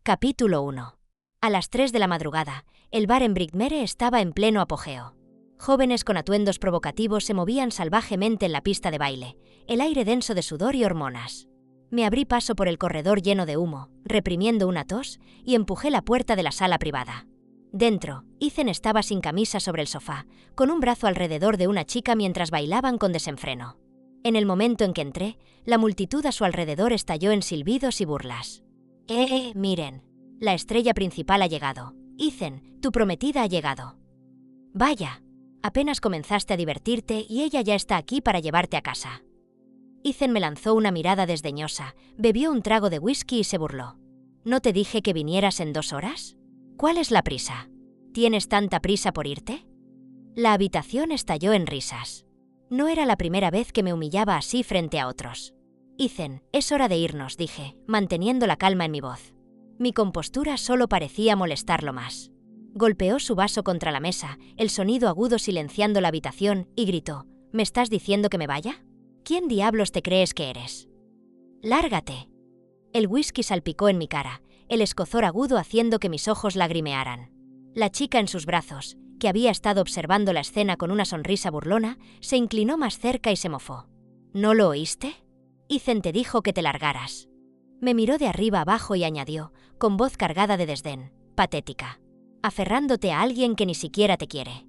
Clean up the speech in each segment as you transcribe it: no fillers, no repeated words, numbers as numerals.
Capítulo 1. A las 3 de la madrugada, el bar en Brickmere estaba en pleno apogeo. Jóvenes con atuendos provocativos se movían salvajemente en la pista de baile, el aire denso de sudor y hormonas. Me abrí paso por el corredor lleno de humo, reprimiendo una tos, y empujé la puerta de la sala privada. Dentro, Ethan estaba sin camisa sobre el sofá, con un brazo alrededor de una chica mientras bailaban con desenfreno. En el momento en que entré, la multitud a su alrededor estalló en silbidos y burlas. Miren. La estrella principal ha llegado. Ethan, tu prometida ha llegado. Vaya. Apenas comenzaste a divertirte y ella ya está aquí para llevarte a casa. Ethan me lanzó una mirada desdeñosa, bebió un trago de whisky y se burló. ¿No te dije que vinieras en 2 horas? ¿Cuál es la prisa? ¿Tienes tanta prisa por irte? La habitación estalló en risas. No era la primera vez que me humillaba así frente a otros. Ethan, es hora de irnos, dije, manteniendo la calma en mi voz. Mi compostura solo parecía molestarlo más. Golpeó su vaso contra la mesa, el sonido agudo silenciando la habitación, y gritó, ¿me estás diciendo que me vaya? ¿Quién diablos te crees que eres? ¡Lárgate! El whisky salpicó en mi cara, el escozor agudo haciendo que mis ojos lagrimearan. La chica en sus brazos, que había estado observando la escena con una sonrisa burlona, se inclinó más cerca y se mofó. ¿No lo oíste? Ethan te dijo que te largaras. Me miró de arriba abajo y añadió, con voz cargada de desdén, patética. Aferrándote a alguien que ni siquiera te quiere.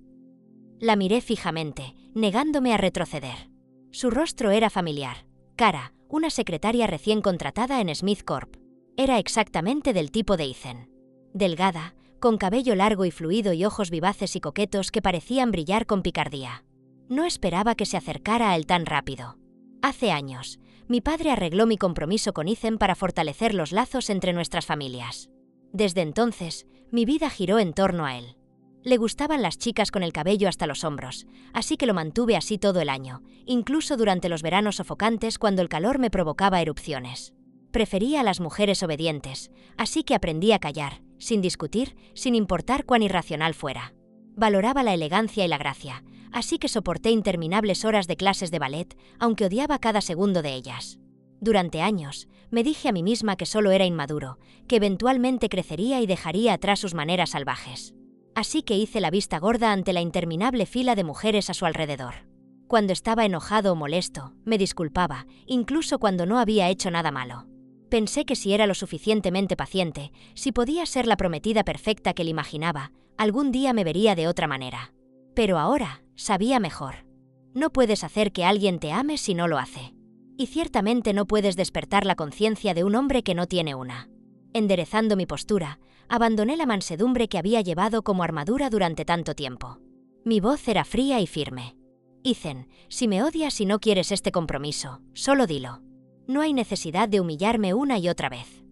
La miré fijamente, negándome a retroceder. Su rostro era familiar. Cara, una secretaria recién contratada en Smith Corp. Era exactamente del tipo de Ethan. Delgada, con cabello largo y fluido y ojos vivaces y coquetos que parecían brillar con picardía. No esperaba que se acercara a él tan rápido. Hace años, mi padre arregló mi compromiso con Ethan para fortalecer los lazos entre nuestras familias. Desde entonces, mi vida giró en torno a él. Le gustaban las chicas con el cabello hasta los hombros, así que lo mantuve así todo el año, incluso durante los veranos sofocantes cuando el calor me provocaba erupciones. Prefería a las mujeres obedientes, así que aprendí a callar, sin discutir, sin importar cuán irracional fuera. Valoraba la elegancia y la gracia, así que soporté interminables horas de clases de ballet, aunque odiaba cada segundo de ellas. Durante años, me dije a mí misma que solo era inmaduro, que eventualmente crecería y dejaría atrás sus maneras salvajes. Así que hice la vista gorda ante la interminable fila de mujeres a su alrededor. Cuando estaba enojado o molesto, me disculpaba, incluso cuando no había hecho nada malo. Pensé que si era lo suficientemente paciente, si podía ser la prometida perfecta que él imaginaba, algún día me vería de otra manera. Pero ahora, sabía mejor. No puedes hacer que alguien te ame si no lo hace. Y ciertamente no puedes despertar la conciencia de un hombre que no tiene una. Enderezando mi postura, abandoné la mansedumbre que había llevado como armadura durante tanto tiempo. Mi voz era fría y firme. Ethan, si me odias y no quieres este compromiso, solo dilo. No hay necesidad de humillarme una y otra vez.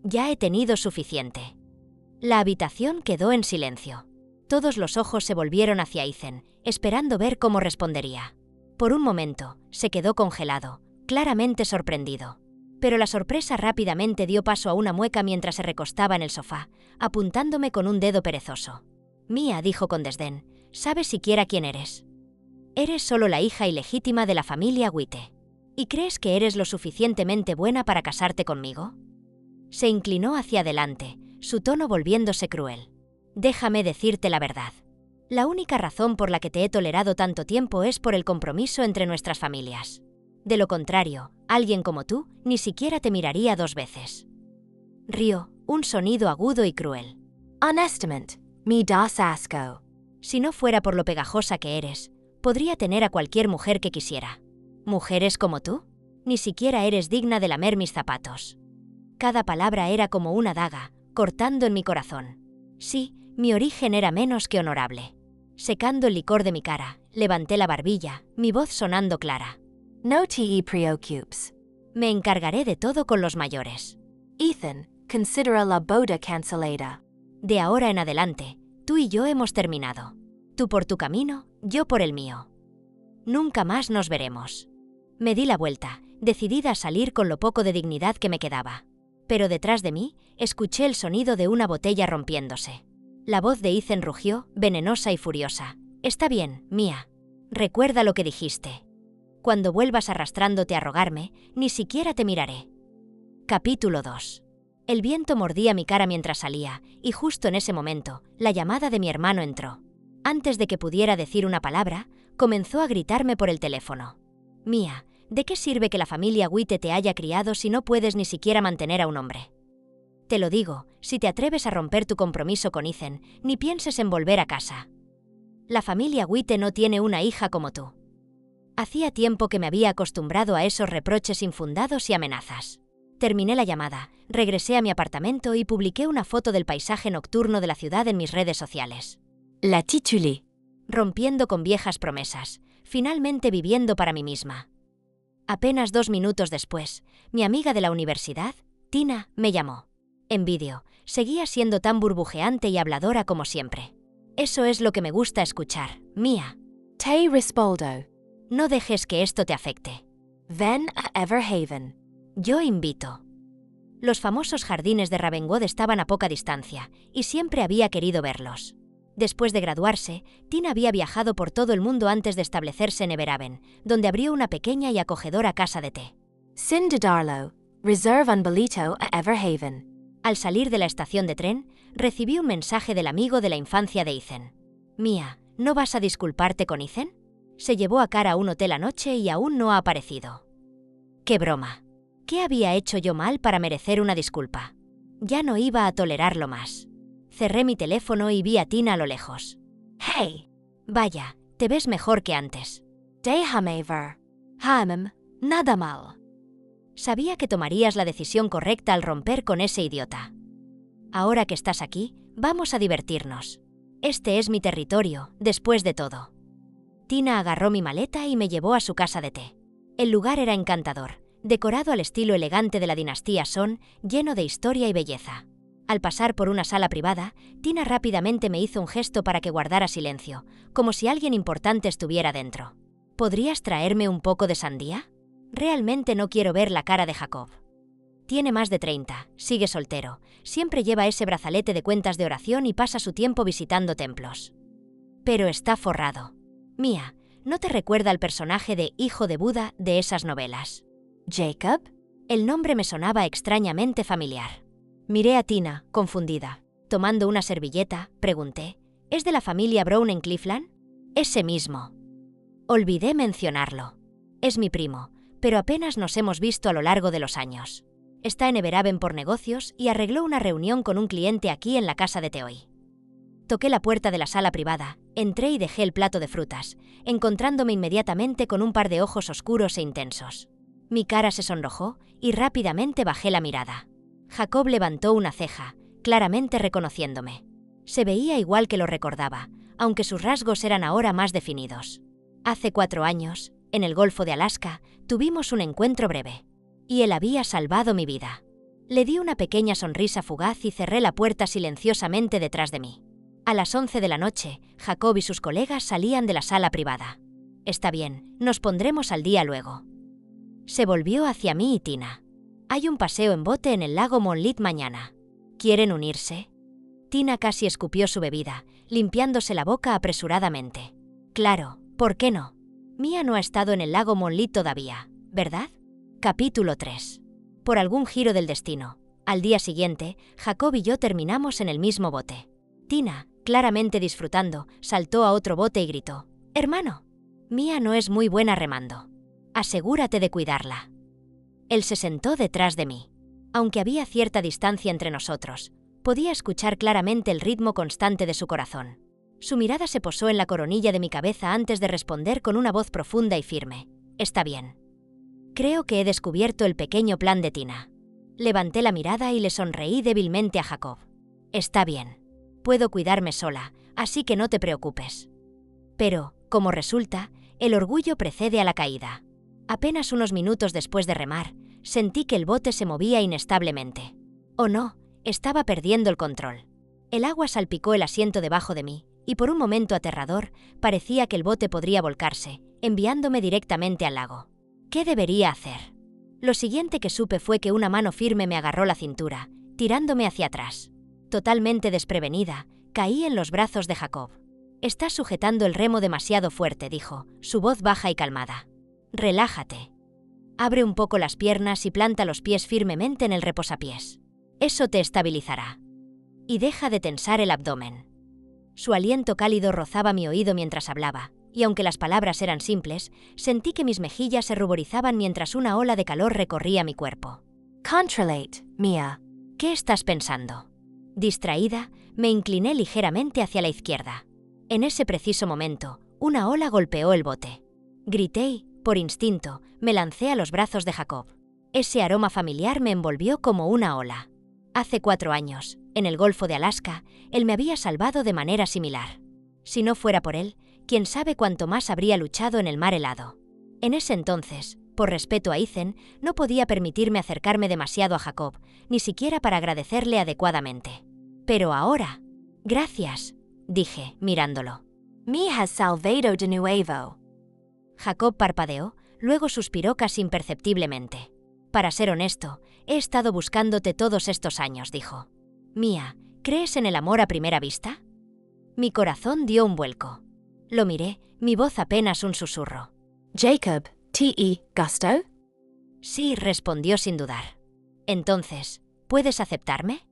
Ya he tenido suficiente. La habitación quedó en silencio. Todos los ojos se volvieron hacia Ethan, esperando ver cómo respondería. Por un momento, se quedó congelado, claramente sorprendido. Pero la sorpresa rápidamente dio paso a una mueca mientras se recostaba en el sofá, apuntándome con un dedo perezoso. Mía, dijo con desdén, ¿sabes siquiera quién eres? Eres solo la hija ilegítima de la familia Witte. ¿Y crees que eres lo suficientemente buena para casarte conmigo? Se inclinó hacia adelante, su tono volviéndose cruel. Déjame decirte la verdad. La única razón por la que te he tolerado tanto tiempo es por el compromiso entre nuestras familias. De lo contrario, alguien como tú ni siquiera te miraría 2 veces. Rió, un sonido agudo y cruel. Honestamente, me das asco. Si no fuera por lo pegajosa que eres, podría tener a cualquier mujer que quisiera. ¿Mujeres como tú? Ni siquiera eres digna de lamer mis zapatos. Cada palabra era como una daga, cortando en mi corazón. Sí, mi origen era menos que honorable. Secando el licor de mi cara, levanté la barbilla, mi voz sonando clara. No te preocupes. Me encargaré de todo con los mayores. Ethan, considera la boda cancelada. De ahora en adelante, tú y yo hemos terminado. Tú por tu camino, yo por el mío. Nunca más nos veremos. Me di la vuelta, decidida a salir con lo poco de dignidad que me quedaba. Pero detrás de mí, escuché el sonido de una botella rompiéndose. La voz de Ethan rugió, venenosa y furiosa. Está bien, Mía. Recuerda lo que dijiste. Cuando vuelvas arrastrándote a rogarme, ni siquiera te miraré. Capítulo 2. El viento mordía mi cara mientras salía, y justo en ese momento, la llamada de mi hermano entró. Antes de que pudiera decir una palabra, comenzó a gritarme por el teléfono. Mia, ¿de qué sirve que la familia Witte te haya criado si no puedes ni siquiera mantener a un hombre? Te lo digo, si te atreves a romper tu compromiso con Ethan, ni pienses en volver a casa. La familia Witte no tiene una hija como tú. Hacía tiempo que me había acostumbrado a esos reproches infundados y amenazas. Terminé la llamada, regresé a mi apartamento y publiqué una foto del paisaje nocturno de la ciudad en mis redes sociales. La titulé Rompiendo con viejas promesas, finalmente viviendo para mí misma. Apenas 2 minutos después, mi amiga de la universidad, Tina, me llamó. En vídeo, seguía siendo tan burbujeante y habladora como siempre. Eso es lo que me gusta escuchar, Mia. Te respaldo. No dejes que esto te afecte. Ven a Everhaven. Yo invito. Los famosos jardines de Ravenswood estaban a poca distancia, y siempre había querido verlos. Después de graduarse, Tina había viajado por todo el mundo antes de establecerse en Everhaven, donde abrió una pequeña y acogedora casa de té. Sin Darlo, reserve un boleto a Everhaven. Al salir de la estación de tren, recibí un mensaje del amigo de la infancia de Ethan. Mia, ¿no vas a disculparte con Ethan? Se llevó a Cara a un hotel anoche y aún no ha aparecido. ¡Qué broma! ¿Qué había hecho yo mal para merecer una disculpa? Ya no iba a tolerarlo más. Cerré mi teléfono y vi a Tina a lo lejos. Hey. Vaya, te ves mejor que antes. Déjame ver. Hamem, nada mal. Sabía que tomarías la decisión correcta al romper con ese idiota. Ahora que estás aquí, vamos a divertirnos. Este es mi territorio, después de todo. Tina agarró mi maleta y me llevó a su casa de té. El lugar era encantador, decorado al estilo elegante de la dinastía Son, lleno de historia y belleza. Al pasar por una sala privada, Tina rápidamente me hizo un gesto para que guardara silencio, como si alguien importante estuviera dentro. ¿Podrías traerme un poco de sandía? Realmente no quiero ver la cara de Jacob. Tiene más de 30, sigue soltero, siempre lleva ese brazalete de cuentas de oración y pasa su tiempo visitando templos. Pero está forrado. Mia, ¿no te recuerda al personaje de Hijo de Buda de esas novelas? Jacob. El nombre me sonaba extrañamente familiar. Miré a Tina, confundida. Tomando una servilleta, pregunté, ¿es de la familia Brown en Cleveland? Ese mismo. Olvidé mencionarlo. Es mi primo, pero apenas nos hemos visto a lo largo de los años. Está en Everhaven por negocios y arregló una reunión con un cliente aquí en la casa de té hoy. Toqué la puerta de la sala privada, entré y dejé el plato de frutas, encontrándome inmediatamente con un par de ojos oscuros e intensos. Mi cara se sonrojó y rápidamente bajé la mirada. Jacob levantó una ceja, claramente reconociéndome. Se veía igual que lo recordaba, aunque sus rasgos eran ahora más definidos. Hace 4 años, en el Golfo de Alaska, tuvimos un encuentro breve. Y él había salvado mi vida. Le di una pequeña sonrisa fugaz y cerré la puerta silenciosamente detrás de mí. A las 11 de la noche, Jacob y sus colegas salían de la sala privada. Está bien, nos pondremos al día luego. Se volvió hacia mí y Tina. Hay un paseo en bote en el lago Monlit mañana. ¿Quieren unirse? Tina casi escupió su bebida, limpiándose la boca apresuradamente. Claro, ¿por qué no? Mia no ha estado en el lago Monlit todavía, ¿verdad? Capítulo 3. Por algún giro del destino, al día siguiente, Jacob y yo terminamos en el mismo bote. Tina, claramente disfrutando, saltó a otro bote y gritó, «¡Hermano! Mia no es muy buena remando. Asegúrate de cuidarla». Él se sentó detrás de mí. Aunque había cierta distancia entre nosotros, podía escuchar claramente el ritmo constante de su corazón. Su mirada se posó en la coronilla de mi cabeza antes de responder con una voz profunda y firme, «Está bien». Creo que he descubierto el pequeño plan de Tina. Levanté la mirada y le sonreí débilmente a Jacob. «Está bien. Puedo cuidarme sola, así que no te preocupes». Pero, como resulta, el orgullo precede a la caída. Apenas unos minutos después de remar, sentí que el bote se movía inestablemente. Oh no, estaba perdiendo el control. El agua salpicó el asiento debajo de mí, y por un momento aterrador, parecía que el bote podría volcarse, enviándome directamente al lago. ¿Qué debería hacer? Lo siguiente que supe fue que una mano firme me agarró la cintura, tirándome hacia atrás. Totalmente desprevenida, caí en los brazos de Jacob. «Estás sujetando el remo demasiado fuerte», dijo, su voz baja y calmada. «Relájate. Abre un poco las piernas y planta los pies firmemente en el reposapiés». Eso te estabilizará. Y deja de tensar el abdomen. Su aliento cálido rozaba mi oído mientras hablaba, y aunque las palabras eran simples, sentí que mis mejillas se ruborizaban mientras una ola de calor recorría mi cuerpo. Controlate, Mia. ¿Qué estás pensando? Distraída, me incliné ligeramente hacia la izquierda. En ese preciso momento, una ola golpeó el bote. Grité y, por instinto, me lancé a los brazos de Jacob. Ese aroma familiar me envolvió como una ola. Hace 4 años, en el Golfo de Alaska, él me había salvado de manera similar. Si no fuera por él, quién sabe cuánto más habría luchado en el mar helado. En ese entonces, por respeto a Ethan, no podía permitirme acercarme demasiado a Jacob, ni siquiera para agradecerle adecuadamente. Pero ahora... Gracias, dije, mirándolo. Me has salvado de nuevo. Jacob parpadeó, luego suspiró casi imperceptiblemente. Para ser honesto, he estado buscándote todos estos años, dijo. Mia, ¿crees en el amor a primera vista? Mi corazón dio un vuelco. Lo miré, mi voz apenas un susurro. Jacob, T.E. Gusto? Sí, respondió sin dudar. Entonces, ¿puedes aceptarme?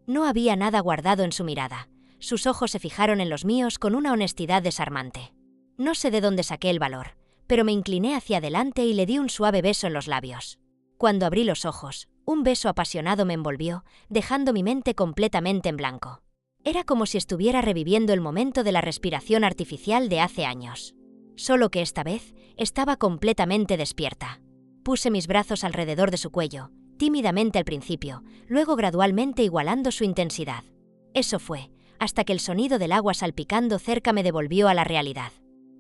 No había nada guardado en su mirada. Sus ojos se fijaron en los míos con una honestidad desarmante. No sé de dónde saqué el valor, pero me incliné hacia adelante y le di un suave beso en los labios. Cuando abrí los ojos, un beso apasionado me envolvió, dejando mi mente completamente en blanco. Era como si estuviera reviviendo el momento de la respiración artificial de hace años. Solo que esta vez estaba completamente despierta. Puse mis brazos alrededor de su cuello, tímidamente al principio, luego gradualmente igualando su intensidad. Eso fue, hasta que el sonido del agua salpicando cerca me devolvió a la realidad.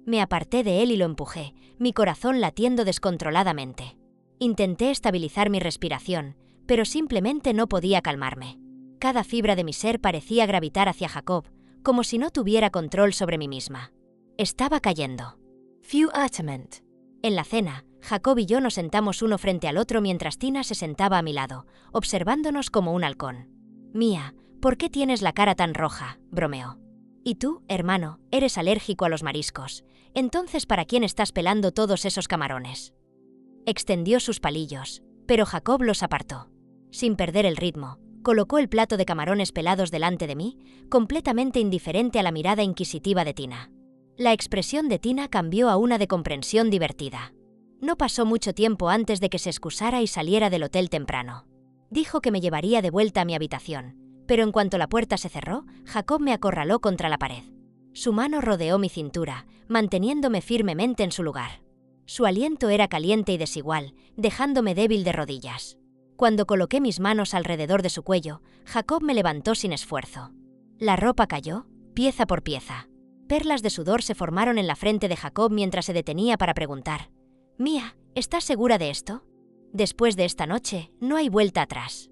Me aparté de él y lo empujé, mi corazón latiendo descontroladamente. Intenté estabilizar mi respiración, pero simplemente no podía calmarme. Cada fibra de mi ser parecía gravitar hacia Jacob, como si no tuviera control sobre mí misma. Estaba cayendo. Furtivamente. En la cena, Jacob y yo nos sentamos uno frente al otro mientras Tina se sentaba a mi lado, observándonos como un halcón. Mia, ¿por qué tienes la cara tan roja?, bromeó. Y tú, hermano, eres alérgico a los mariscos. Entonces, ¿para quién estás pelando todos esos camarones? Extendió sus palillos, pero Jacob los apartó. Sin perder el ritmo, colocó el plato de camarones pelados delante de mí, completamente indiferente a la mirada inquisitiva de Tina. La expresión de Tina cambió a una de comprensión divertida. No pasó mucho tiempo antes de que se excusara y saliera del hotel temprano. Dijo que me llevaría de vuelta a mi habitación, pero en cuanto la puerta se cerró, Jacob me acorraló contra la pared. Su mano rodeó mi cintura, manteniéndome firmemente en su lugar. Su aliento era caliente y desigual, dejándome débil de rodillas. Cuando coloqué mis manos alrededor de su cuello, Jacob me levantó sin esfuerzo. La ropa cayó, pieza por pieza. Perlas de sudor se formaron en la frente de Jacob mientras se detenía para preguntar: «Mia, ¿estás segura de esto? Después de esta noche, no hay vuelta atrás».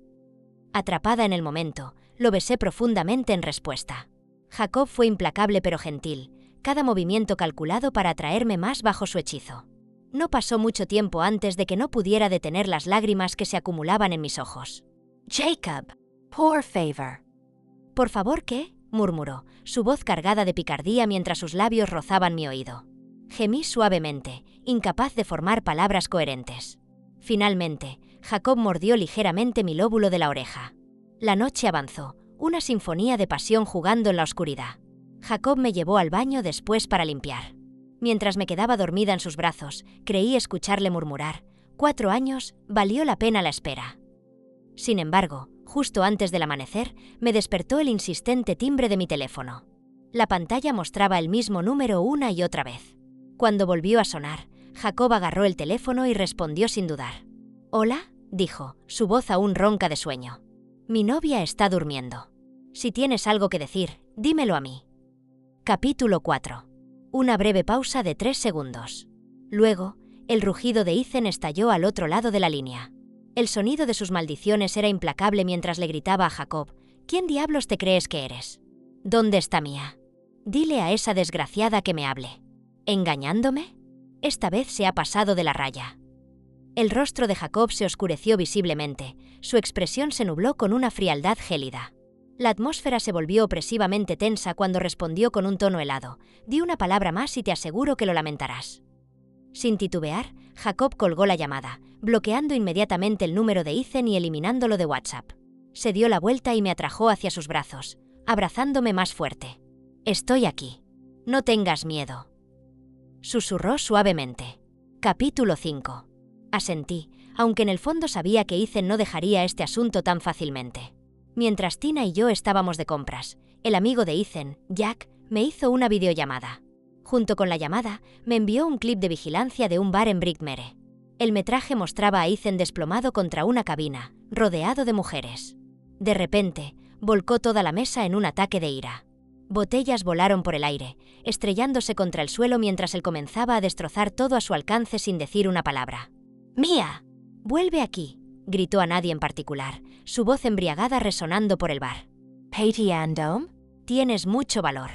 Atrapada en el momento, lo besé profundamente en respuesta. Jacob fue implacable pero gentil, cada movimiento calculado para atraerme más bajo su hechizo. No pasó mucho tiempo antes de que no pudiera detener las lágrimas que se acumulaban en mis ojos. Jacob, por favor. «¿Por favor qué?», murmuró, su voz cargada de picardía mientras sus labios rozaban mi oído. Gemí suavemente, incapaz de formar palabras coherentes. Finalmente, Jacob mordió ligeramente mi lóbulo de la oreja. La noche avanzó, una sinfonía de pasión jugando en la oscuridad. Jacob me llevó al baño después para limpiar. Mientras me quedaba dormida en sus brazos, creí escucharle murmurar: 4 años, valió la pena la espera. Sin embargo, justo antes del amanecer, me despertó el insistente timbre de mi teléfono. La pantalla mostraba el mismo número una y otra vez. Cuando volvió a sonar, Jacob agarró el teléfono y respondió sin dudar. «¿Hola?», dijo, su voz aún ronca de sueño. «Mi novia está durmiendo. Si tienes algo que decir, dímelo a mí». Capítulo 4. Una breve pausa de 3 segundos. Luego, el rugido de Ethan estalló al otro lado de la línea. El sonido de sus maldiciones era implacable mientras le gritaba a Jacob: «¿Quién diablos te crees que eres? ¿Dónde está Mia? Dile a esa desgraciada que me hable». ¿Engañándome? Esta vez se ha pasado de la raya. El rostro de Jacob se oscureció visiblemente, su expresión se nubló con una frialdad gélida. La atmósfera se volvió opresivamente tensa cuando respondió con un tono helado: «Di una palabra más y te aseguro que lo lamentarás». Sin titubear, Jacob colgó la llamada, bloqueando inmediatamente el número de Ethan y eliminándolo de WhatsApp. Se dio la vuelta y me atrajo hacia sus brazos, abrazándome más fuerte. «Estoy aquí. No tengas miedo», susurró suavemente. Capítulo 5. Asentí, aunque en el fondo sabía que Ethan no dejaría este asunto tan fácilmente. Mientras Tina y yo estábamos de compras, el amigo de Ethan, Jack, me hizo una videollamada. Junto con la llamada, me envió un clip de vigilancia de un bar en Brickmere. El metraje mostraba a Ethan desplomado contra una cabina, rodeado de mujeres. De repente, volcó toda la mesa en un ataque de ira. Botellas volaron por el aire, estrellándose contra el suelo mientras él comenzaba a destrozar todo a su alcance sin decir una palabra. «¡Mia! ¡Vuelve aquí!», gritó a nadie en particular, su voz embriagada resonando por el bar. «Patty Andom? Tienes mucho valor».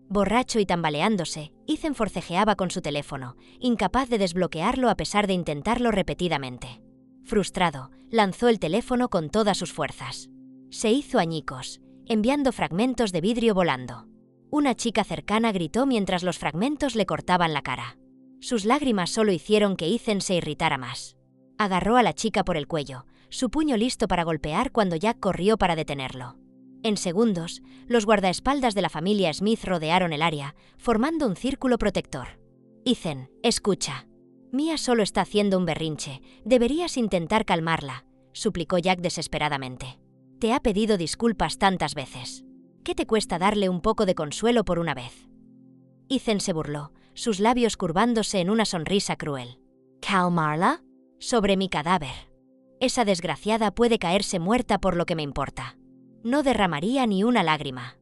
Borracho y tambaleándose, Ethan forcejeaba con su teléfono, incapaz de desbloquearlo a pesar de intentarlo repetidamente. Frustrado, lanzó el teléfono con todas sus fuerzas. Se hizo añicos, enviando fragmentos de vidrio volando. Una chica cercana gritó mientras los fragmentos le cortaban la cara. Sus lágrimas solo hicieron que Ethan se irritara más. Agarró a la chica por el cuello, su puño listo para golpear cuando Jack corrió para detenerlo. En segundos, los guardaespaldas de la familia Smith rodearon el área, formando un círculo protector. «Ethan, escucha. Mia solo está haciendo un berrinche. Deberías intentar calmarla», suplicó Jack desesperadamente. «Te ha pedido disculpas tantas veces. ¿Qué te cuesta darle un poco de consuelo por una vez?». Ethan se burló, sus labios curvándose en una sonrisa cruel. ¿Calmarla? «Sobre mi cadáver. Esa desgraciada puede caerse muerta por lo que me importa. No derramaría ni una lágrima».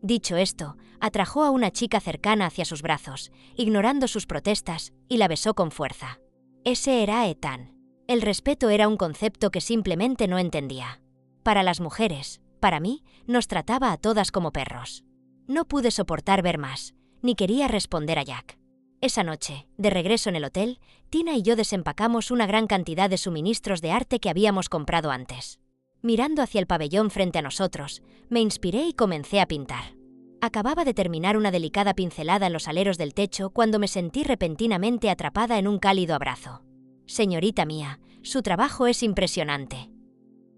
Dicho esto, atrajo a una chica cercana hacia sus brazos, ignorando sus protestas, y la besó con fuerza. Ese era Ethan. El respeto era un concepto que simplemente no entendía. Para las mujeres, para mí, nos trataba a todas como perros. No pude soportar ver más, ni quería responder a Jack. Esa noche, de regreso en el hotel, Tina y yo desempacamos una gran cantidad de suministros de arte que habíamos comprado antes. Mirando hacia el pabellón frente a nosotros, me inspiré y comencé a pintar. Acababa de terminar una delicada pincelada en los aleros del techo cuando me sentí repentinamente atrapada en un cálido abrazo. «Señorita mía, su trabajo es impresionante».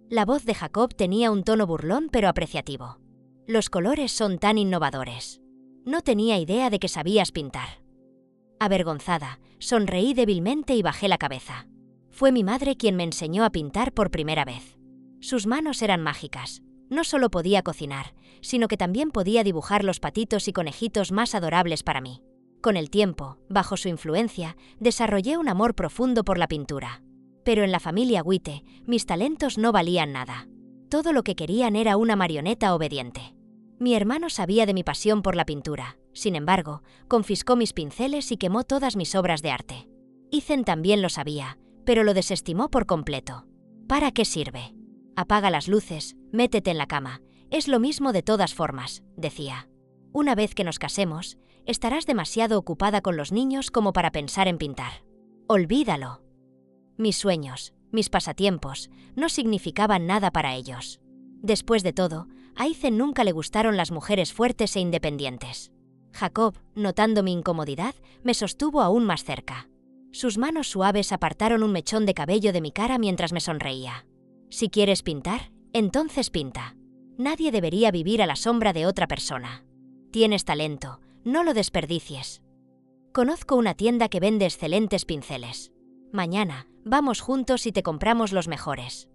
La voz de Jacob tenía un tono burlón pero apreciativo. «Los colores son tan innovadores. No tenía idea de que sabías pintar». Avergonzada, sonreí débilmente y bajé la cabeza. Fue mi madre quien me enseñó a pintar por primera vez. Sus manos eran mágicas. No solo podía cocinar, sino que también podía dibujar los patitos y conejitos más adorables para mí. Con el tiempo, bajo su influencia, desarrollé un amor profundo por la pintura. Pero en la familia Witte, mis talentos no valían nada. Todo lo que querían era una marioneta obediente. Mi hermano sabía de mi pasión por la pintura. Sin embargo, confiscó mis pinceles y quemó todas mis obras de arte. Ethan también lo sabía, pero lo desestimó por completo. ¿Para qué sirve? Apaga las luces, métete en la cama. Es lo mismo de todas formas, decía. Una vez que nos casemos, estarás demasiado ocupada con los niños como para pensar en pintar. Olvídalo. Mis sueños, mis pasatiempos, no significaban nada para ellos. Después de todo, a Ethan nunca le gustaron las mujeres fuertes e independientes. Jacob, notando mi incomodidad, me sostuvo aún más cerca. Sus manos suaves apartaron un mechón de cabello de mi cara mientras me sonreía. Si quieres pintar, entonces pinta. Nadie debería vivir a la sombra de otra persona. Tienes talento, no lo desperdicies. Conozco una tienda que vende excelentes pinceles. Mañana, vamos juntos y te compramos los mejores.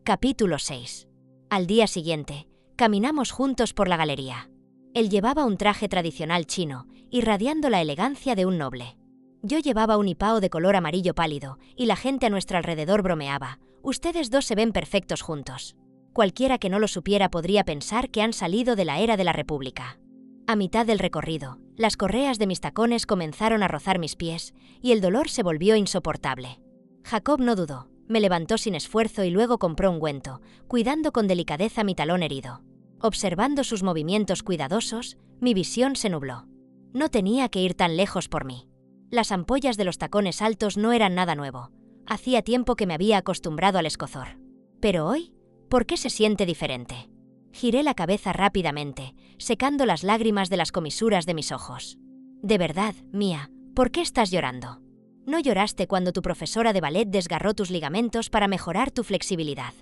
Capítulo 6. Al día siguiente, caminamos juntos por la galería. Él llevaba un traje tradicional chino, irradiando la elegancia de un noble. Yo llevaba un hipao de color amarillo pálido, y la gente a nuestro alrededor bromeaba. Ustedes dos se ven perfectos juntos. Cualquiera que no lo supiera podría pensar que han salido de la era de la República. A mitad del recorrido, las correas de mis tacones comenzaron a rozar mis pies, y el dolor se volvió insoportable. Jacob no dudó, me levantó sin esfuerzo y luego compró ungüento, cuidando con delicadeza mi talón herido. Observando sus movimientos cuidadosos, mi visión se nubló. No tenía que ir tan lejos por mí. Las ampollas de los tacones altos no eran nada nuevo. Hacía tiempo que me había acostumbrado al escozor. Pero hoy, ¿por qué se siente diferente? Giré la cabeza rápidamente, secando las lágrimas de las comisuras de mis ojos. De verdad, Mia, ¿por qué estás llorando? No lloraste cuando tu profesora de ballet desgarró tus ligamentos para mejorar tu flexibilidad.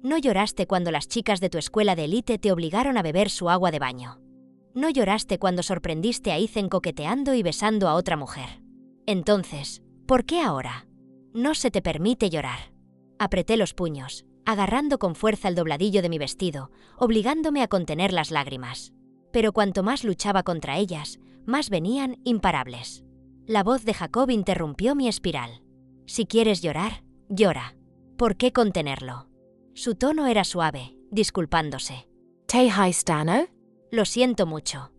No lloraste cuando las chicas de tu escuela de élite te obligaron a beber su agua de baño. No lloraste cuando sorprendiste a Ethan coqueteando y besando a otra mujer. Entonces, ¿por qué ahora? No se te permite llorar. Apreté los puños, agarrando con fuerza el dobladillo de mi vestido, obligándome a contener las lágrimas. Pero cuanto más luchaba contra ellas, más venían imparables. La voz de Jacob interrumpió mi espiral. Si quieres llorar, llora. ¿Por qué contenerlo? Su tono era suave, disculpándose. Tehai Stano? Lo siento mucho.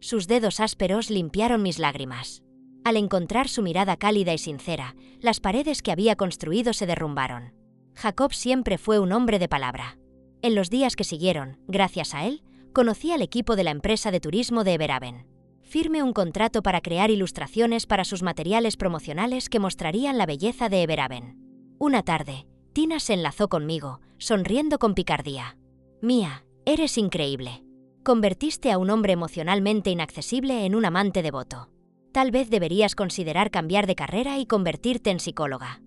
Sus dedos ásperos limpiaron mis lágrimas. Al encontrar su mirada cálida y sincera, las paredes que había construido se derrumbaron. Jacob siempre fue un hombre de palabra. En los días que siguieron, gracias a él, conocí al equipo de la empresa de turismo de Everhaven. Firmé un contrato para crear ilustraciones para sus materiales promocionales que mostrarían la belleza de Everhaven. Una tarde, Tina se enlazó conmigo, sonriendo con picardía. Mia, eres increíble. Convertiste a un hombre emocionalmente inaccesible en un amante devoto. Tal vez deberías considerar cambiar de carrera y convertirte en psicóloga.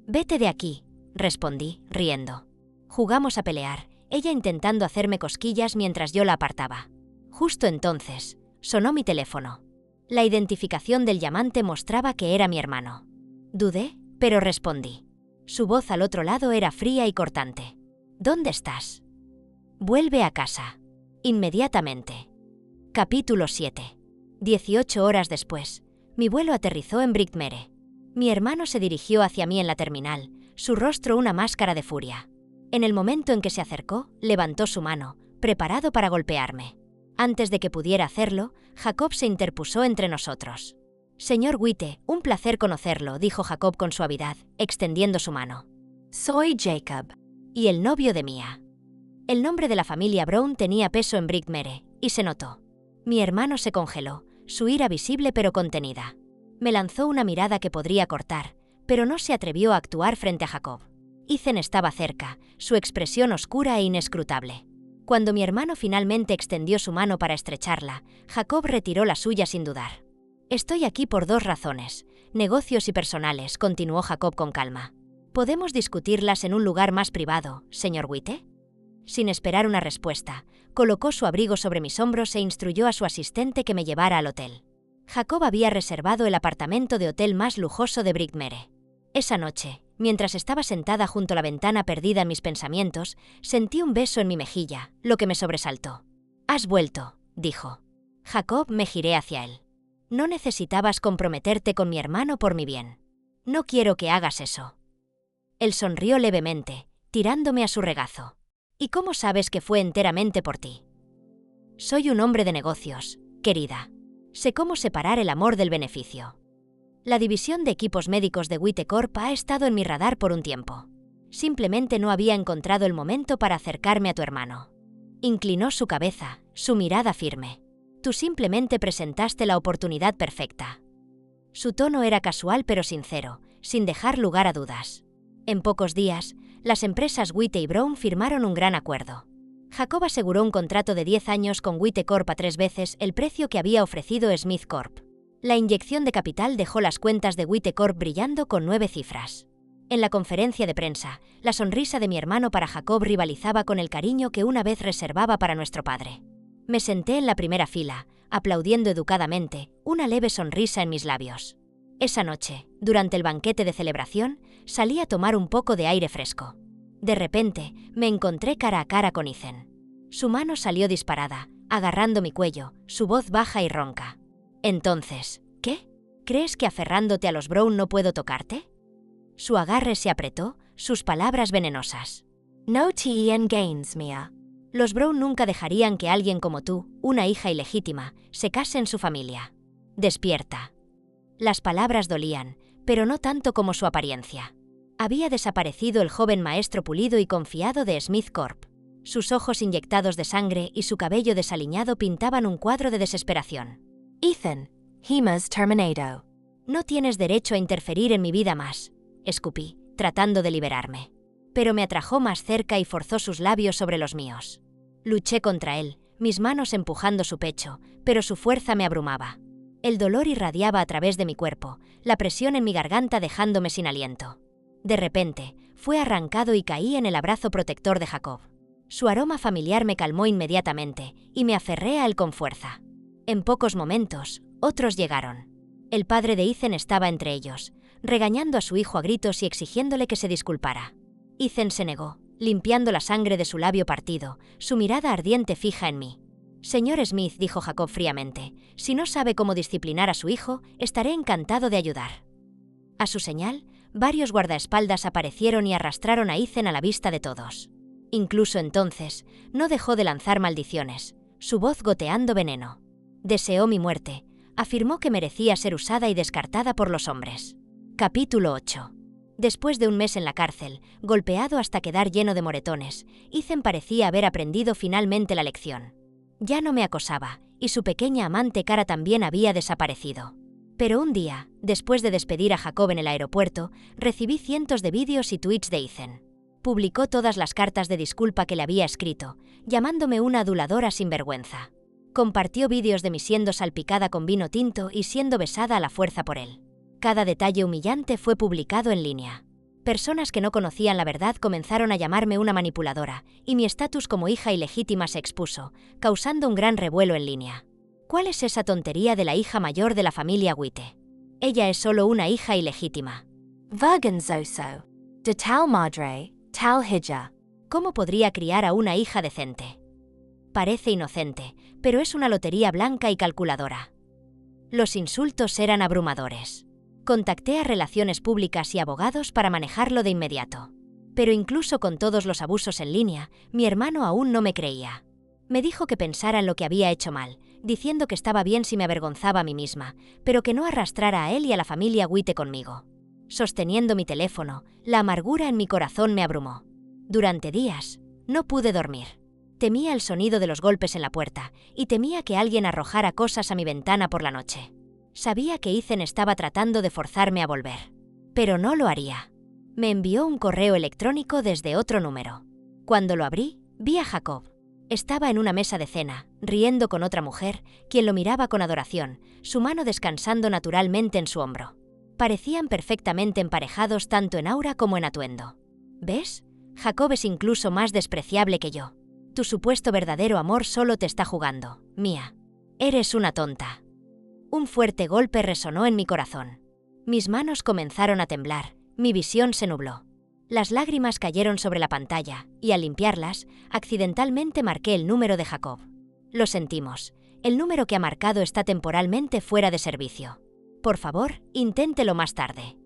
Vete de aquí, respondí, riendo. Jugamos a pelear, ella intentando hacerme cosquillas mientras yo la apartaba. Justo entonces, sonó mi teléfono. La identificación del llamante mostraba que era mi hermano. Dudé, pero respondí. Su voz al otro lado era fría y cortante. ¿Dónde estás? Vuelve a casa. Inmediatamente. Capítulo 7. 18 horas después, mi vuelo aterrizó en Brickmere. Mi hermano se dirigió hacia mí en la terminal, su rostro una máscara de furia. En el momento en que se acercó, levantó su mano, preparado para golpearme. Antes de que pudiera hacerlo, Jacob se interpuso entre nosotros. Señor Witte, un placer conocerlo, dijo Jacob con suavidad, extendiendo su mano. Soy Jacob. Y el novio de Mia. El nombre de la familia Brown tenía peso en Brickmere, y se notó. Mi hermano se congeló, su ira visible pero contenida. Me lanzó una mirada que podría cortar, pero no se atrevió a actuar frente a Jacob. Ethan estaba cerca, su expresión oscura e inescrutable. Cuando mi hermano finalmente extendió su mano para estrecharla, Jacob retiró la suya sin dudar. Estoy aquí por 2 razones, negocios y personales, continuó Jacob con calma. ¿Podemos discutirlas en un lugar más privado, señor Witte? Sin esperar una respuesta, colocó su abrigo sobre mis hombros e instruyó a su asistente que me llevara al hotel. Jacob había reservado el apartamento de hotel más lujoso de Brickmere. Esa noche, mientras estaba sentada junto a la ventana perdida en mis pensamientos, sentí un beso en mi mejilla, lo que me sobresaltó. «Has vuelto», dijo. Jacob, me giré hacia él. «No necesitabas comprometerte con mi hermano por mi bien. No quiero que hagas eso». Él sonrió levemente, tirándome a su regazo. «¿Y cómo sabes que fue enteramente por ti?» «Soy un hombre de negocios, querida. Sé cómo separar el amor del beneficio. La división de equipos médicos de Witte Corp ha estado en mi radar por un tiempo. Simplemente no había encontrado el momento para acercarme a tu hermano». Inclinó su cabeza, su mirada firme. «Tú simplemente presentaste la oportunidad perfecta». Su tono era casual pero sincero, sin dejar lugar a dudas. En pocos días, las empresas Witte y Brown firmaron un gran acuerdo. Jacob aseguró un contrato de 10 años con Witte Corp a 3 veces el precio que había ofrecido Smith Corp. La inyección de capital dejó las cuentas de Witte Corp brillando con 9 cifras. En la conferencia de prensa, la sonrisa de mi hermano para Jacob rivalizaba con el cariño que una vez reservaba para nuestro padre. Me senté en la primera fila, aplaudiendo educadamente, una leve sonrisa en mis labios. Esa noche, durante el banquete de celebración, salí a tomar un poco de aire fresco. De repente, me encontré cara a cara con Ethan. Su mano salió disparada, agarrando mi cuello, su voz baja y ronca. Entonces, ¿qué? ¿Crees que aferrándote a los Brown no puedo tocarte? Su agarre se apretó, sus palabras venenosas. No te gains, Mia. Los Brown nunca dejarían que alguien como tú, una hija ilegítima, se case en su familia. Despierta. Las palabras dolían, pero no tanto como su apariencia. Había desaparecido el joven maestro pulido y confiado de Smith Corp. Sus ojos inyectados de sangre y su cabello desaliñado pintaban un cuadro de desesperación. Ethan, Himas terminado. No tienes derecho a interferir en mi vida más, escupí, tratando de liberarme. Pero me atrajo más cerca y forzó sus labios sobre los míos. Luché contra él, mis manos empujando su pecho, pero su fuerza me abrumaba. El dolor irradiaba a través de mi cuerpo, la presión en mi garganta dejándome sin aliento. De repente, Fue arrancado y caí en el abrazo protector de Jacob. Su aroma familiar me calmó inmediatamente y me aferré a él con fuerza. En pocos momentos, otros llegaron. El padre de Ethan estaba entre ellos, regañando a su hijo a gritos y exigiéndole que se disculpara. Ethan se negó, limpiando la sangre de su labio partido, su mirada ardiente fija en mí. «Señor Smith», dijo Jacob fríamente, «si no sabe cómo disciplinar a su hijo, estaré encantado de ayudar». A su señal, varios guardaespaldas aparecieron y arrastraron a Ethan a la vista de todos. Incluso entonces, no dejó de lanzar maldiciones, su voz goteando veneno. Deseó mi muerte, afirmó que merecía ser usada y descartada por los hombres. Capítulo 8. Después de un mes en la cárcel, golpeado hasta quedar lleno de moretones, Ethan parecía haber aprendido finalmente la lección. Ya no me acosaba, y su pequeña amante Cara también había desaparecido. Pero un día, después de despedir a Jacob en el aeropuerto, recibí cientos de vídeos y tweets de Ethan. Publicó todas las cartas de disculpa que le había escrito, llamándome una aduladora sinvergüenza. Compartió vídeos de mí siendo salpicada con vino tinto y siendo besada a la fuerza por él. Cada detalle humillante fue publicado en línea. Personas que no conocían la verdad comenzaron a llamarme una manipuladora, y mi estatus como hija ilegítima se expuso, causando un gran revuelo en línea. ¿Cuál es esa tontería de la hija mayor de la familia Witte? Ella es solo una hija ilegítima. Vergonzoso. De tal madre, tal hija. ¿Cómo podría criar a una hija decente? Parece inocente, pero es una lotería blanca y calculadora. Los insultos eran abrumadores. Contacté a relaciones públicas y abogados para manejarlo de inmediato. Pero incluso con todos los abusos en línea, mi hermano aún no me creía. Me dijo que pensara en lo que había hecho mal, diciendo que estaba bien si me avergonzaba a mí misma, pero que no arrastrara a él y a la familia Witte conmigo. Sosteniendo mi teléfono, la amargura en mi corazón me abrumó. Durante días, no pude dormir. Temía el sonido de los golpes en la puerta y temía que alguien arrojara cosas a mi ventana por la noche. Sabía que Ethan estaba tratando de forzarme a volver. Pero no lo haría. Me envió un correo electrónico desde otro número. Cuando lo abrí, vi a Jacob. Estaba en una mesa de cena, riendo con otra mujer, quien lo miraba con adoración, su mano descansando naturalmente en su hombro. Parecían perfectamente emparejados tanto en aura como en atuendo. ¿Ves? Jacob es incluso más despreciable que yo. Tu supuesto verdadero amor solo te está jugando, Mia. Eres una tonta. Un fuerte golpe resonó en mi corazón. Mis manos comenzaron a temblar, mi visión se nubló. Las lágrimas cayeron sobre la pantalla, y al limpiarlas, accidentalmente marqué el número de Jacob. Lo sentimos, el número que ha marcado está temporalmente fuera de servicio. Por favor, inténtelo más tarde.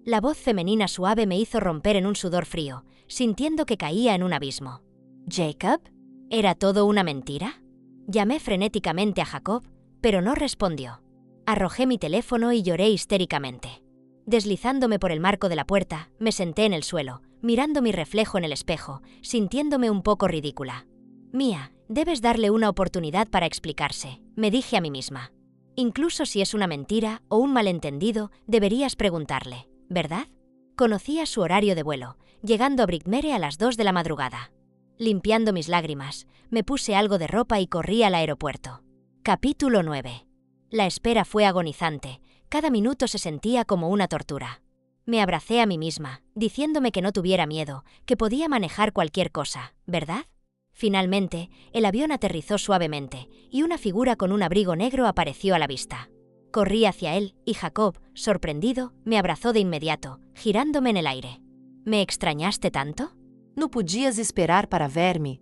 La voz femenina suave me hizo romper en un sudor frío, sintiendo que caía en un abismo. ¿Jacob? ¿Era todo una mentira? Llamé frenéticamente a Jacob, pero no respondió. Arrojé mi teléfono y lloré histéricamente. Deslizándome por el marco de la puerta, me senté en el suelo, mirando mi reflejo en el espejo, sintiéndome un poco ridícula. Mia, debes darle una oportunidad para explicarse, me dije a mí misma. Incluso si es una mentira o un malentendido, deberías preguntarle, ¿verdad? Conocía su horario de vuelo, llegando a Brickmere a las 2 de la madrugada. Limpiando mis lágrimas, me puse algo de ropa y corrí al aeropuerto. Capítulo 9. La espera fue agonizante, cada minuto se sentía como una tortura. Me abracé a mí misma, diciéndome que no tuviera miedo, que podía manejar cualquier cosa, ¿verdad? Finalmente, el avión aterrizó suavemente, y una figura con un abrigo negro apareció a la vista. Corrí hacia él, y Jacob, sorprendido, me abrazó de inmediato, girándome en el aire. ¿Me extrañaste tanto? No podías esperar para verme.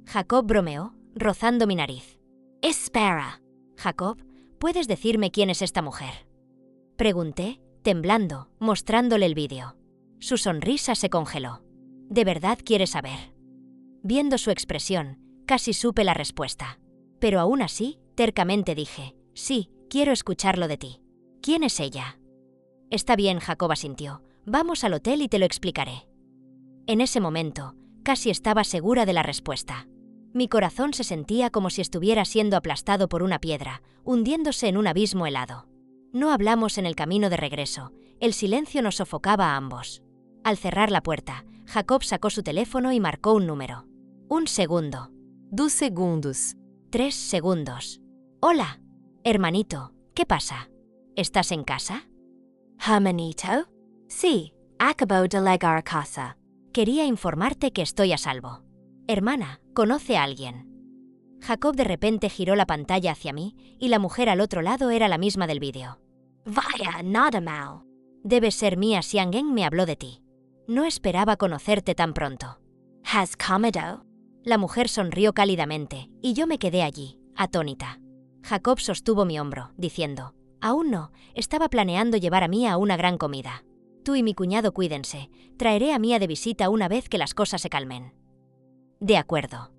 Jacob bromeó, rozando mi nariz. Espera. Jacob, ¿puedes decirme quién es esta mujer? Pregunté, temblando, mostrándole el vídeo. Su sonrisa se congeló. ¿De verdad quiere saber? Viendo su expresión, casi supe la respuesta. Pero aún así, tercamente dije, sí, quiero escucharlo de ti. ¿Quién es ella? Está bien, Jacob asintió. Vamos al hotel y te lo explicaré. En ese momento, casi estaba segura de la respuesta. Mi corazón se sentía como si estuviera siendo aplastado por una piedra, hundiéndose en un abismo helado. No hablamos en el camino de regreso, el silencio nos sofocaba a ambos. Al cerrar la puerta, Jacob sacó su teléfono y marcó un número. 1 segundo. 2 segundos. 3 segundos. Hola. Hermanito, ¿qué pasa? ¿Estás en casa? Hermanito? Sí, Acabo de llegar a casa. Quería informarte que estoy a salvo. Hermana, ¿conoce a alguien? Jacob de repente giró la pantalla hacia mí y la mujer al otro lado era la misma del vídeo. Vaya, nada mal. Debe ser Mia Xiangeng me habló de ti. No esperaba conocerte tan pronto. ¿Has comido? La mujer sonrió cálidamente y yo me quedé allí, atónita. Jacob sostuvo mi hombro, diciendo, aún no, estaba planeando llevar a Mia a una gran comida. Tú y mi cuñado cuídense, traeré a Mia de visita una vez que las cosas se calmen. De acuerdo.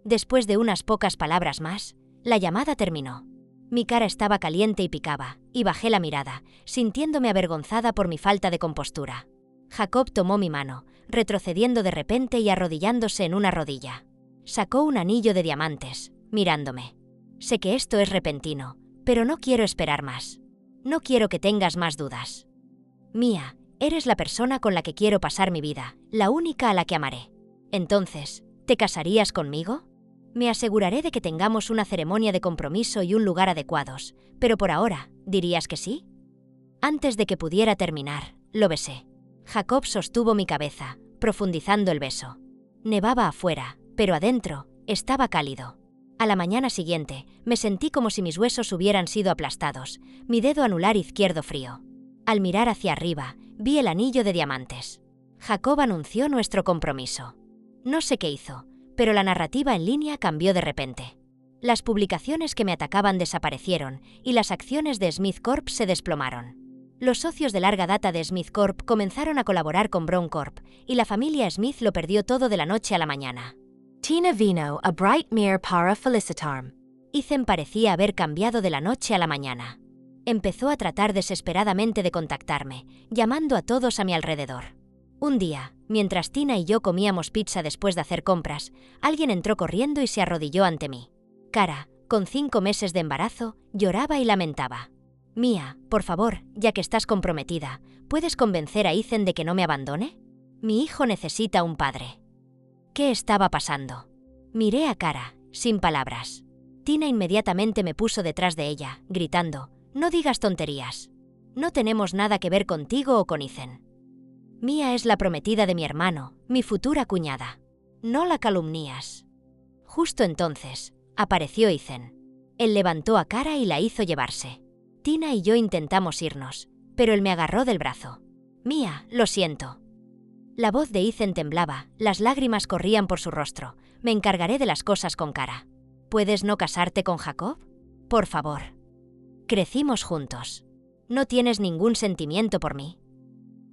Después de unas pocas palabras más, la llamada terminó. Mi cara estaba caliente y picaba, y bajé la mirada, sintiéndome avergonzada por mi falta de compostura. Jacob tomó mi mano, retrocediendo de repente y arrodillándose en una rodilla. Sacó un anillo de diamantes, mirándome. Sé que esto es repentino, pero no quiero esperar más. No quiero que tengas más dudas. Mia, eres la persona con la que quiero pasar mi vida, la única a la que amaré. Entonces, ¿te casarías conmigo? Me aseguraré de que tengamos una ceremonia de compromiso y un lugar adecuados, pero por ahora, ¿dirías que sí? Antes de que pudiera terminar, lo besé. Jacob sostuvo mi cabeza, profundizando el beso. Nevaba afuera, pero adentro, estaba cálido. A la mañana siguiente, me sentí como si mis huesos hubieran sido aplastados, mi dedo anular izquierdo frío. Al mirar hacia arriba, vi el anillo de diamantes. Jacob anunció nuestro compromiso. No sé qué hizo, pero la narrativa en línea cambió de repente. Las publicaciones que me atacaban desaparecieron y las acciones de Smith Corp se desplomaron. Los socios de larga data de Smith Corp comenzaron a colaborar con Brown Corp y la familia Smith lo perdió todo de la noche a la mañana. Tina vino a Brightmere para felicitarme. Ethan parecía haber cambiado de la noche a la mañana. Empezó a tratar desesperadamente de contactarme, llamando a todos a mi alrededor. Un día, mientras Tina y yo comíamos pizza después de hacer compras, alguien entró corriendo y se arrodilló ante mí. Cara, con 5 meses de embarazo, lloraba y lamentaba. Mia, por favor, ya que estás comprometida, ¿puedes convencer a Ethan de que no me abandone? Mi hijo necesita un padre. ¿Qué estaba pasando? Miré a Cara, sin palabras. Tina inmediatamente me puso detrás de ella, gritando, «No digas tonterías. No tenemos nada que ver contigo o con Ethan. Mia es la prometida de mi hermano, mi futura cuñada. No la calumnías». Justo entonces, apareció Ethan. Él levantó a Cara y la hizo llevarse. Tina y yo intentamos irnos, pero él me agarró del brazo. «Mia, lo siento». La voz de Ethan temblaba, las lágrimas corrían por su rostro. «Me encargaré de las cosas con Cara. ¿Puedes no casarte con Jacob? Por favor». Crecimos juntos. ¿No tienes ningún sentimiento por mí?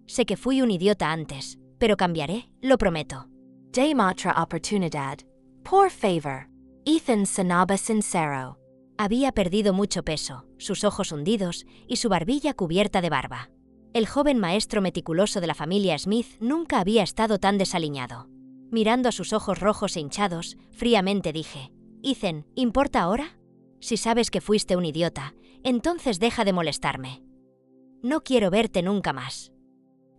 Sé que fui un idiota antes, pero cambiaré, lo prometo. De otra oportunidad. Por favor. Ethan sonaba sincero. Había perdido mucho peso, sus ojos hundidos y su barbilla cubierta de barba. El joven maestro meticuloso de la familia Smith nunca había estado tan desaliñado. Mirando a sus ojos rojos e hinchados, fríamente dije, «Ethan, ¿importa ahora? Si sabes que fuiste un idiota, entonces deja de molestarme. No quiero verte nunca más».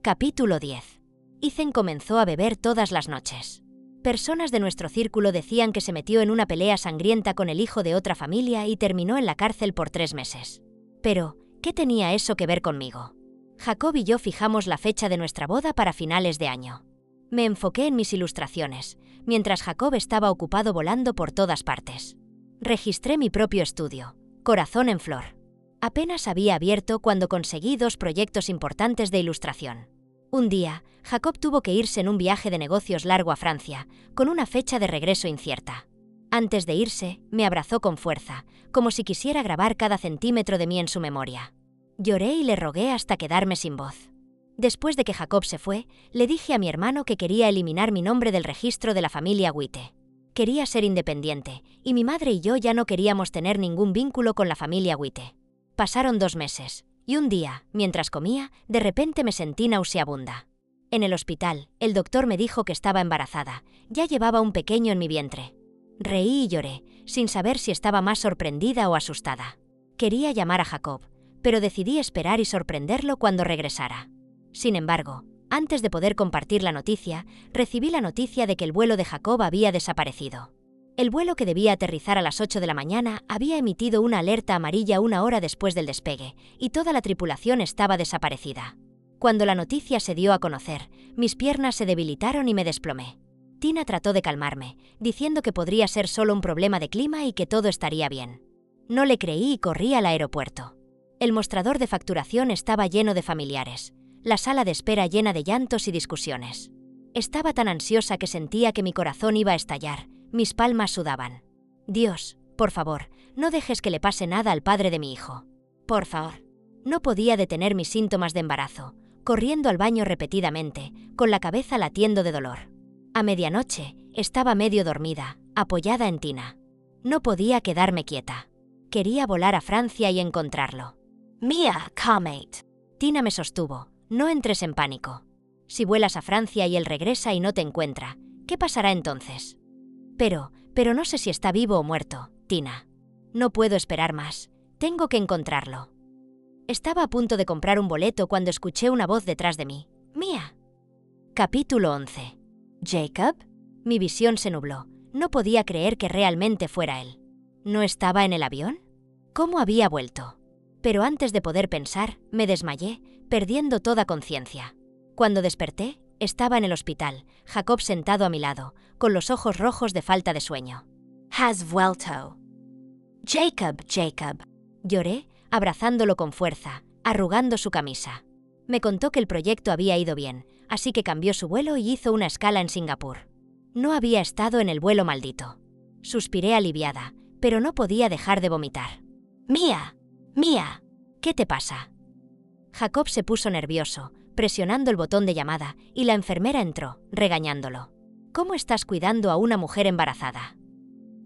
Capítulo 10. Ethan comenzó a beber todas las noches. Personas de nuestro círculo decían que se metió en una pelea sangrienta con el hijo de otra familia y terminó en la cárcel por 3 meses. Pero, ¿qué tenía eso que ver conmigo? Jacob y yo fijamos la fecha de nuestra boda para finales de año. Me enfoqué en mis ilustraciones, mientras Jacob estaba ocupado volando por todas partes. Registré mi propio estudio, Corazón en Flor. Apenas había abierto cuando conseguí 2 proyectos importantes de ilustración. Un día, Jacob tuvo que irse en un viaje de negocios largo a Francia, con una fecha de regreso incierta. Antes de irse, me abrazó con fuerza, como si quisiera grabar cada centímetro de mí en su memoria. Lloré y le rogué hasta quedarme sin voz. Después de que Jacob se fue, le dije a mi hermano que quería eliminar mi nombre del registro de la familia Witte. Quería ser independiente, y mi madre y yo ya no queríamos tener ningún vínculo con la familia Witte. Pasaron 2 meses, y un día, mientras comía, de repente me sentí nauseabunda. En el hospital, el doctor me dijo que estaba embarazada, ya llevaba un pequeño en mi vientre. Reí y lloré, sin saber si estaba más sorprendida o asustada. Quería llamar a Jacob, pero decidí esperar y sorprenderlo cuando regresara. Sin embargo, antes de poder compartir la noticia, recibí la noticia de que el vuelo de Jacob había desaparecido. El vuelo que debía aterrizar a las 8 de la mañana había emitido una alerta amarilla 1 hora después del despegue, y toda la tripulación estaba desaparecida. Cuando la noticia se dio a conocer, mis piernas se debilitaron y me desplomé. Tina trató de calmarme, diciendo que podría ser solo un problema de clima y que todo estaría bien. No le creí y corrí al aeropuerto. El mostrador de facturación estaba lleno de familiares, la sala de espera llena de llantos y discusiones. Estaba tan ansiosa que sentía que mi corazón iba a estallar, mis palmas sudaban. Dios, por favor, no dejes que le pase nada al padre de mi hijo. Por favor. No podía detener mis síntomas de embarazo, corriendo al baño repetidamente, con la cabeza latiendo de dolor. A medianoche, estaba medio dormida, apoyada en Tina. No podía quedarme quieta. Quería volar a Francia y encontrarlo. Mia, calmate. Tina me sostuvo, no entres en pánico. Si vuelas a Francia y él regresa y no te encuentra, ¿qué pasará entonces? Pero no sé si está vivo o muerto, Tina. No puedo esperar más, tengo que encontrarlo. Estaba a punto de comprar un boleto cuando escuché una voz detrás de mí. Mia. Capítulo 11. Jacob? Mi visión se nubló. No podía creer que realmente fuera él. ¿No estaba en el avión? ¿Cómo había vuelto? Pero antes de poder pensar, me desmayé, perdiendo toda conciencia. Cuando desperté, estaba en el hospital, Jacob sentado a mi lado, con los ojos rojos de falta de sueño. Has vuelto. Jacob, Jacob. Lloré, abrazándolo con fuerza, arrugando su camisa. Me contó que el proyecto había ido bien, así que cambió su vuelo y hizo una escala en Singapur. No había estado en el vuelo maldito. Suspiré aliviada, pero no podía dejar de vomitar. Mia, Mia. ¿Qué te pasa? Jacob se puso nervioso, presionando el botón de llamada, y la enfermera entró, regañándolo. ¿Cómo estás cuidando a una mujer embarazada?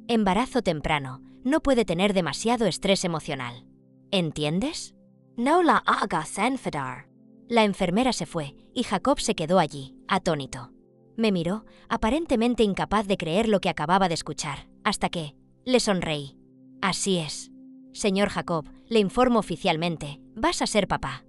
Embarazo temprano, no puede tener demasiado estrés emocional. ¿Entiendes? No la hagas enfadar. La enfermera se fue, y Jacob se quedó allí, atónito. Me miró, aparentemente incapaz de creer lo que acababa de escuchar, hasta que le sonreí. Así es. Señor Jacob, le informo oficialmente, vas a ser papá.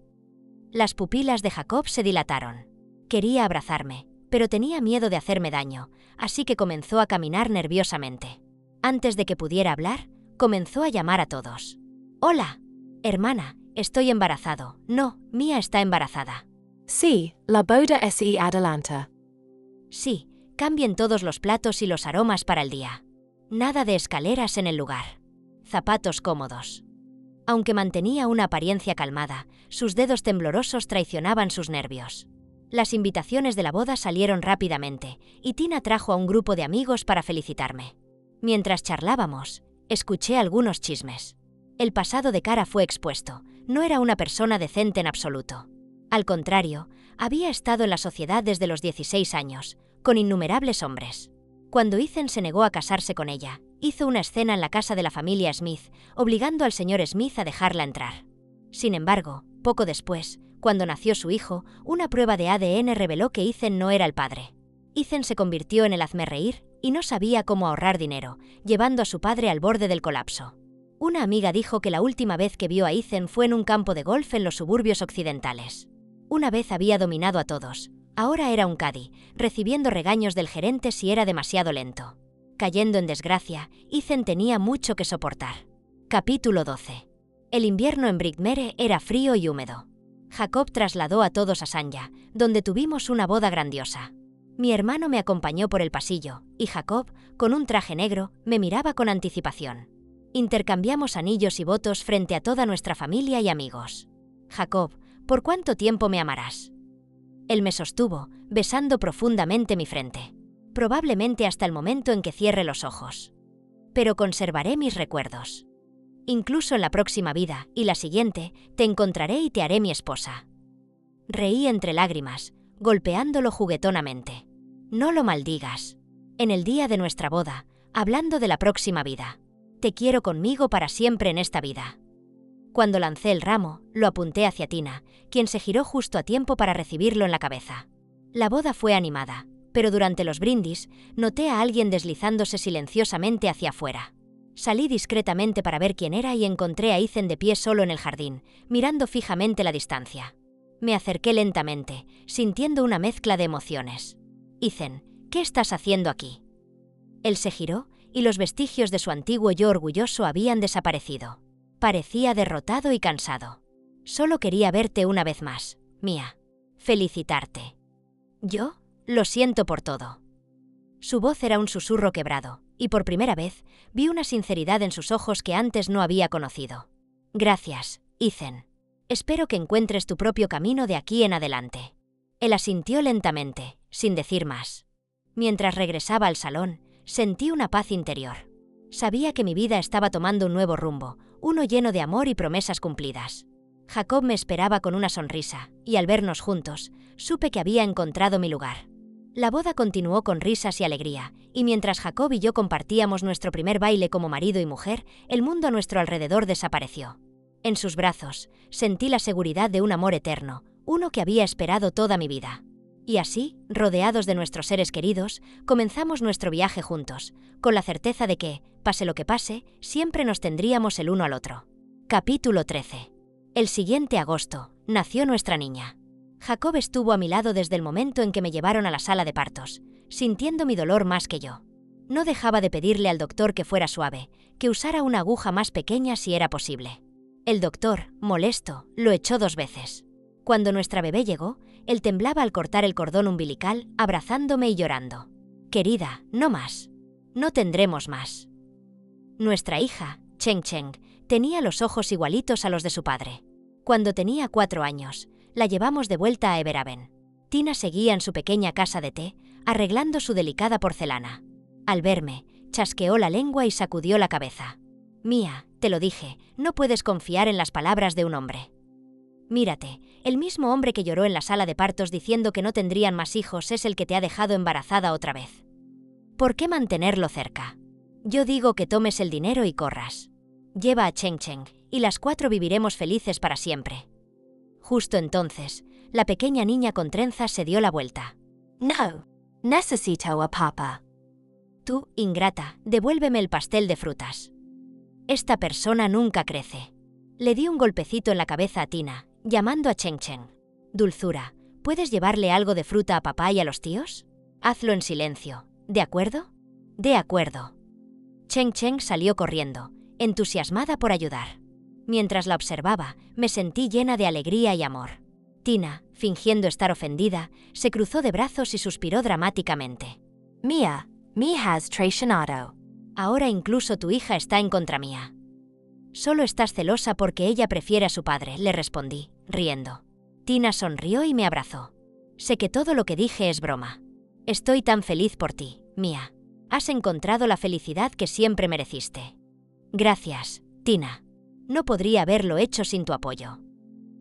Las pupilas de Jacob se dilataron. Quería abrazarme, pero tenía miedo de hacerme daño, así que comenzó a caminar nerviosamente. Antes de que pudiera hablar, comenzó a llamar a todos. Hola, hermana, estoy embarazado. No, Mia está embarazada. Sí, la boda es adelanta. Sí, cambien todos los platos y los aromas para el día. Nada de escaleras en el lugar. Zapatos cómodos. Aunque mantenía una apariencia calmada, sus dedos temblorosos traicionaban sus nervios. Las invitaciones de la boda salieron rápidamente, y Tina trajo a un grupo de amigos para felicitarme. Mientras charlábamos, escuché algunos chismes. El pasado de Cara fue expuesto, no era una persona decente en absoluto. Al contrario, había estado en la sociedad desde los 16 años, con innumerables hombres. Cuando Ethan se negó a casarse con ella, hizo una escena en la casa de la familia Smith, obligando al señor Smith a dejarla entrar. Sin embargo, poco después, cuando nació su hijo, una prueba de ADN reveló que Ethan no era el padre. Ethan se convirtió en el hazmerreír y no sabía cómo ahorrar dinero, llevando a su padre al borde del colapso. Una amiga dijo que la última vez que vio a Ethan fue en un campo de golf en los suburbios occidentales. Una vez había dominado a todos, ahora era un caddy, recibiendo regaños del gerente si era demasiado lento. Cayendo en desgracia, Ethan tenía mucho que soportar. Capítulo 12. El invierno en Brickmere era frío y húmedo. Jacob trasladó a todos a Sanya, donde tuvimos una boda grandiosa. Mi hermano me acompañó por el pasillo, y Jacob, con un traje negro, me miraba con anticipación. Intercambiamos anillos y votos frente a toda nuestra familia y amigos. Jacob, ¿por cuánto tiempo me amarás? Él me sostuvo, besando profundamente mi frente. Probablemente hasta el momento en que cierre los ojos. Pero conservaré mis recuerdos. Incluso en la próxima vida, y la siguiente, te encontraré y te haré mi esposa. Reí entre lágrimas, golpeándolo juguetonamente. No lo maldigas. En el día de nuestra boda, hablando de la próxima vida. Te quiero conmigo para siempre en esta vida. Cuando lancé el ramo, lo apunté hacia Tina, quien se giró justo a tiempo para recibirlo en la cabeza. La boda fue animada, pero durante los brindis, noté a alguien deslizándose silenciosamente hacia afuera. Salí discretamente para ver quién era y encontré a Ethan de pie solo en el jardín, mirando fijamente la distancia. Me acerqué lentamente, sintiendo una mezcla de emociones. Ethan, ¿qué estás haciendo aquí? Él se giró, y los vestigios de su antiguo yo orgulloso habían desaparecido. Parecía derrotado y cansado. Solo quería verte una vez más, Mia. felicitarte. ¿Yo? Lo siento por todo. Su voz era un susurro quebrado, y por primera vez vi una sinceridad en sus ojos que antes no había conocido. Gracias, Ethan. Espero que encuentres tu propio camino de aquí en adelante. Él asintió lentamente, sin decir más. Mientras regresaba al salón, sentí una paz interior. Sabía que mi vida estaba tomando un nuevo rumbo, uno lleno de amor y promesas cumplidas. Jacob me esperaba con una sonrisa, y al vernos juntos, supe que había encontrado mi lugar. La boda continuó con risas y alegría, y mientras Jacob y yo compartíamos nuestro primer baile como marido y mujer, el mundo a nuestro alrededor desapareció. En sus brazos, sentí la seguridad de un amor eterno, uno que había esperado toda mi vida. Y así, rodeados de nuestros seres queridos, comenzamos nuestro viaje juntos, con la certeza de que, pase lo que pase, siempre nos tendríamos el uno al otro. Capítulo 13. El siguiente agosto, nació nuestra niña. Jacob estuvo a mi lado desde el momento en que me llevaron a la sala de partos, sintiendo mi dolor más que yo. No dejaba de pedirle al doctor que fuera suave, que usara una aguja más pequeña si era posible. El doctor, molesto, lo echó 2 veces. Cuando nuestra bebé llegó, él temblaba al cortar el cordón umbilical, abrazándome y llorando. Querida, no más. No tendremos más. Nuestra hija, Cheng Cheng, tenía los ojos igualitos a los de su padre. Cuando tenía 4 años, la llevamos de vuelta a Everhaven. Tina seguía en su pequeña casa de té, arreglando su delicada porcelana. Al verme, chasqueó la lengua y sacudió la cabeza. Mía, te lo dije, no puedes confiar en las palabras de un hombre. Mírate, el mismo hombre que lloró en la sala de partos diciendo que no tendrían más hijos es el que te ha dejado embarazada otra vez. ¿Por qué mantenerlo cerca? Yo digo que tomes el dinero y corras. Lleva a Cheng Cheng, y las 4 viviremos felices para siempre. Justo entonces, la pequeña niña con trenzas se dio la vuelta. No. Necesito a papá. Tú, ingrata, devuélveme el pastel de frutas. Esta persona nunca crece. Le di un golpecito en la cabeza a Tina, llamando a Cheng Cheng. Dulzura, ¿puedes llevarle algo de fruta a papá y a los tíos? Hazlo en silencio, ¿de acuerdo? De acuerdo. Cheng Cheng salió corriendo, entusiasmada por ayudar. Mientras la observaba, me sentí llena de alegría y amor. Tina, fingiendo estar ofendida, se cruzó de brazos y suspiró dramáticamente. Mía, me has traicionado. Ahora incluso tu hija está en contra mía. Solo estás celosa porque ella prefiere a su padre, le respondí, riendo. Tina sonrió y me abrazó. Sé que todo lo que dije es broma. Estoy tan feliz por ti, Mía. Has encontrado la felicidad que siempre mereciste. Gracias, Tina. No podría haberlo hecho sin tu apoyo.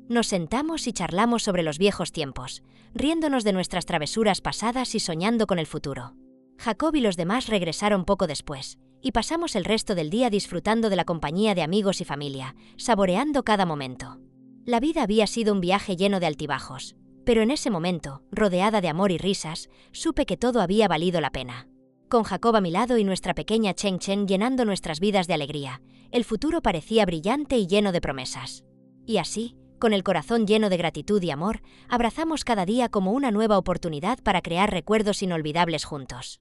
Nos sentamos y charlamos sobre los viejos tiempos, riéndonos de nuestras travesuras pasadas y soñando con el futuro. Jacob y los demás regresaron poco después, y pasamos el resto del día disfrutando de la compañía de amigos y familia, saboreando cada momento. La vida había sido un viaje lleno de altibajos, pero en ese momento, rodeada de amor y risas, supe que todo había valido la pena. Con Jacob a mi lado y nuestra pequeña Cheng Cheng llenando nuestras vidas de alegría, el futuro parecía brillante y lleno de promesas. Y así, con el corazón lleno de gratitud y amor, abrazamos cada día como una nueva oportunidad para crear recuerdos inolvidables juntos.